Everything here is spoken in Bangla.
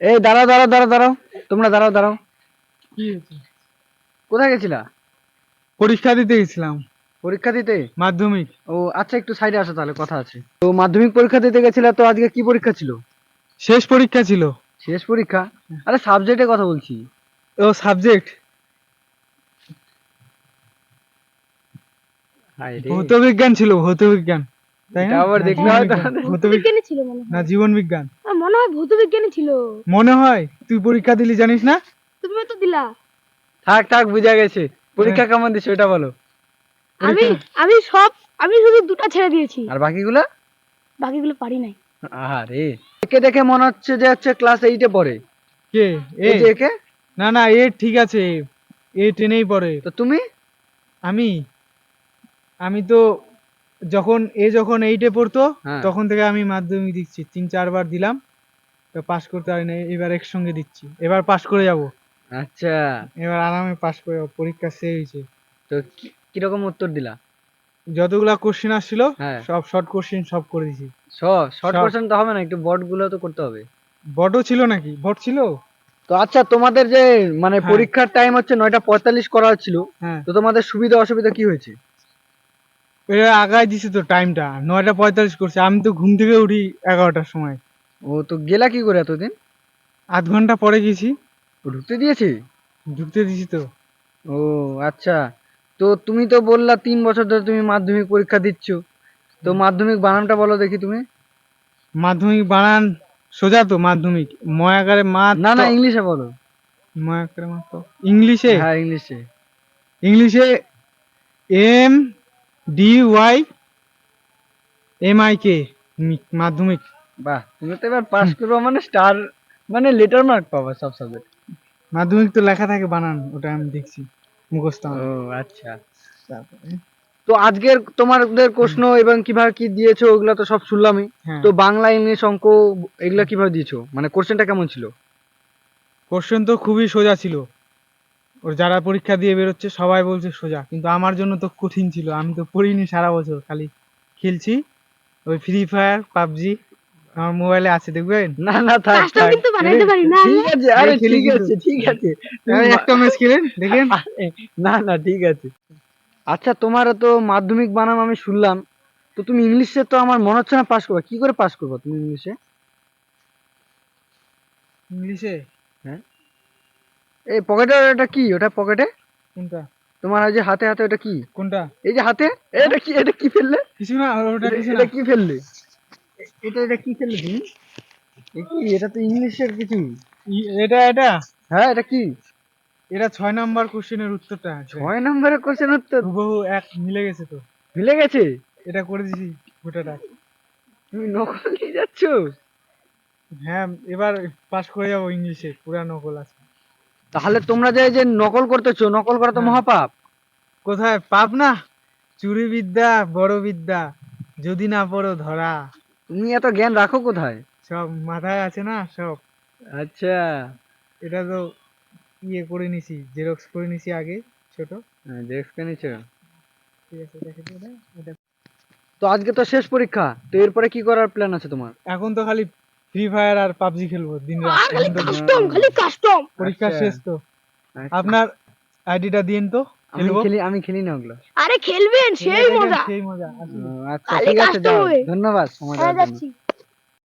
এই দাঁড়াও দাঁড়াও দাঁড়াও দাঁড়াও, তোমরা দাঁড়াও দাঁড়াও। কি হয়েছে? কোথায় গেছিলা? পরীক্ষা দিতে গেছিলাম, পরীক্ষা দিতে? মাধ্যমিক। ও আচ্ছা, একটু সাইডে আসো, তাহলে কথা আছে। তো মাধ্যমিক পরীক্ষা দিতে গেছিলা, তো আজকে কি পরীক্ষা ছিল? শেষ পরীক্ষা ছিল। শেষ পরীক্ষা? আরে সাবজেক্টের কথা বলছি। ও সাবজেক্ট হায় রে, ভৌত বিজ্ঞান ছিল, ভৌত বিজ্ঞান। তাই এটা না? আবার না, দেখতে জীবন হয় বিজ্ঞান। তাহলে। ভৌত ভৌত বিজ্ঞানী ছিল মনে না, হয়। জীবন বিজ্ঞান আমার মনে হয় ভৌত বিজ্ঞানী ছিল। মনে হয়। তুই পরীক্ষা দিলি জানিস না? তুমিও তো দিলা। থাক থাক, বুঝা গেছে। পরীক্ষা কেমন দিছো এটা বলো। আমি আমি সব আমি শুধু দুটো ছেড়ে দিয়েছি, আর বাকিগুলা? বাকিগুলো পারি নাই। আরে, একে দেখে মনে হচ্ছে যে হচ্ছে ক্লাস 8 এ পড়ে। কে? এ? এই যে একে। না না, এ ঠিক আছে, এ টেনেই পড়ে। তো তুমি? আমি আমি তো যখন 8-এ পড়তো, হ্যাঁ। তখন থেকে আমি মাধ্যমিক দিচ্ছি, 3-4 বার দিলাম, তো পাস করতে পারি না। এবার একসঙ্গে দিচ্ছি, এবার পাস করে যাব। আচ্ছা, এবার আরামে পাস করে যাবো, পরীক্ষা শেষ হয়েছে। তো কিরকম উত্তর দিলা? যতগুলা কোশ্চেন আসছিল হ্যাঁ। সব শর্ট কোশ্চেন সব করে দিছি। শর্ট সব। কোশ্চেন তো হবে না, একটু বড় গুলো তো করতে হবে। বটও ছিল নাকি? বট ছিল। তো আচ্ছা, তোমাদের যে মানে হ্যাঁ। পরীক্ষার টাইম হচ্ছে 9:45 করা হচ্ছিল, হ্যাঁ, তো তোমাদের সুবিধা অসুবিধা কি হয়েছে? এরা আগায় দিছে তো টাইমটা, 9:45 করছে। আমি তো ঘুম থেকে উঠি 11টার সময়। ও, তো গেলা কি করে এতদিন? আধ ঘন্টা পরে গেছি। ও, ঢুকতে দিয়েছে? ঢুকতে দিছি তো। ও আচ্ছা, তো তুমি তো বললা 3 বছর ধরে তুমি মাধ্যমিক পরীক্ষা দিচ্ছ, তো মাধ্যমিক বানানটা বলো দেখি তুমি। মাধ্যমিক বানান সোজা তো? মাধ্যমিক ময়াকারে মা, না না, ইংলিশে বলো। ময়াকারে মা তো ইংলিশে। হ্যাঁ, ইংলিশে। ইংলিশে MDYMIK, মাধ্যমিক। বাহ, তুমি তো এবার পাস করবো মানে স্টার, মানে লেটার মার্ক পাবা সব সাবজেক্ট। মাধ্যমিক তো লেখা থাকে বানান, ওটা আমি দেখছি, মুখস্থ আমার। ও আচ্ছা, তারপরে তো আজকের তোমাদের প্রশ্ন এবং কিভাবে কি দিয়েছো ওগুলা তো সব শুনলামই। হ্যাঁ, তো বাংলা, ইংলিশ, অঙ্ক এগুলা কিভাবে দিয়েছো, মানে কোশ্চেনটা কেমন ছিল? কোশ্চেন তো খুবই সোজা ছিল। ওর যারা পরীক্ষা দিয়ে বেরোচ্ছে সবাই বলছে সোজা, কিন্তু আমার জন্য তো কঠিন ছিল। আমি তো পড়িনি সারা বছর, খালি খেলছি ওই ফ্রি ফায়ার, পাবজি। আমার মোবাইলে আছে, দেখবেন। না না, থাক কাজটাও থাক। কিন্তু বানাইতে পারি না ঠিক আছে, আরে এই খেলি ঠিক কিন্তু। আছে ঠিক আছে। তুমি এই একটা ম্যাচ খেলেন দেখেন। না না, ঠিক আছে। আচ্ছা, তোমার তো মাধ্যমিক বানাম আমি শুনলাম, তো তুমি ইংলিশে তো আমার মনে হচ্ছে না পাস করবে। কি করে পাস করবে তুমি ইংলিশে? ইংলিশে? হ্যাঁ, এই পকেটে এটা কি? ওটা পকেটে কোনটা? তোমার ওই যে হাতে হাতে, ওটা কি? কোনটা? এই যে হাতে, এটা কি? এটা কি ফেললে? কিছু না, ওটা কিছু না। এটা কি ফেললে? এটা কি ফেললে তুমি? এ কি? এটা তো ইংলিশের কিছু। এটা এটা হ্যাঁ, এটা কি? এটা 6 নাম্বার কোশ্চেনের উত্তরটা আছে। 6 নম্বরের কোশ্চেন উত্তর? হুবহু এক মিলে গেছে তো। ভুলে গেছে? এটা করে দিছি গোটাটা। তুমি নকল নিয়ে যাচ্ছ? হ্যাঁ, এবার পাস করে যাবো ইংলিশে, পুরা নকল আছে। তাহলে তোমরা যে নকল করতেছো, নকল করা তো হ্যাঁ। মহাপাপ। কোথায় পাপ না? চুরি বিদ্যা বড় বিদ্যা, যদি না পড়ো ধরা। তুমি এত জ্ঞান রাখো কোথায়? সব মাথায় আছে না সব। আচ্ছা, এটা তো ইয়ে করে নিছি, জেরক্স করে নিছি আগে, ছোট। দেখে নিছো। ঠিক আছে, দেখে দিও না এটা। তো আজকে তো শেষ পরীক্ষা, তো এরপরে কি করার প্ল্যান আছে তোমার? এখন তো খালি ফ্রি ফায়ার আর পাবজি খেলবো দিন রাত। আর খালি এখন তো কাস্টম, খালি কাস্টম। পরীক্ষা আচ্ছা, শেষ তো। আচ্ছা। আপনার আইডিটা দিন তো, খেলবো। আমি খেলি না ওগুলো। আরে খেলবেন, সেই খেলে দেখেন, মজা। সেই মজা আসলে। আচ্ছা, খালি ঠিক আছে, কাস্টম যাও। হবে। ধন্যবাদ সময় হ্যাঁ, দেওয়ার জন্য। যাচ্ছি।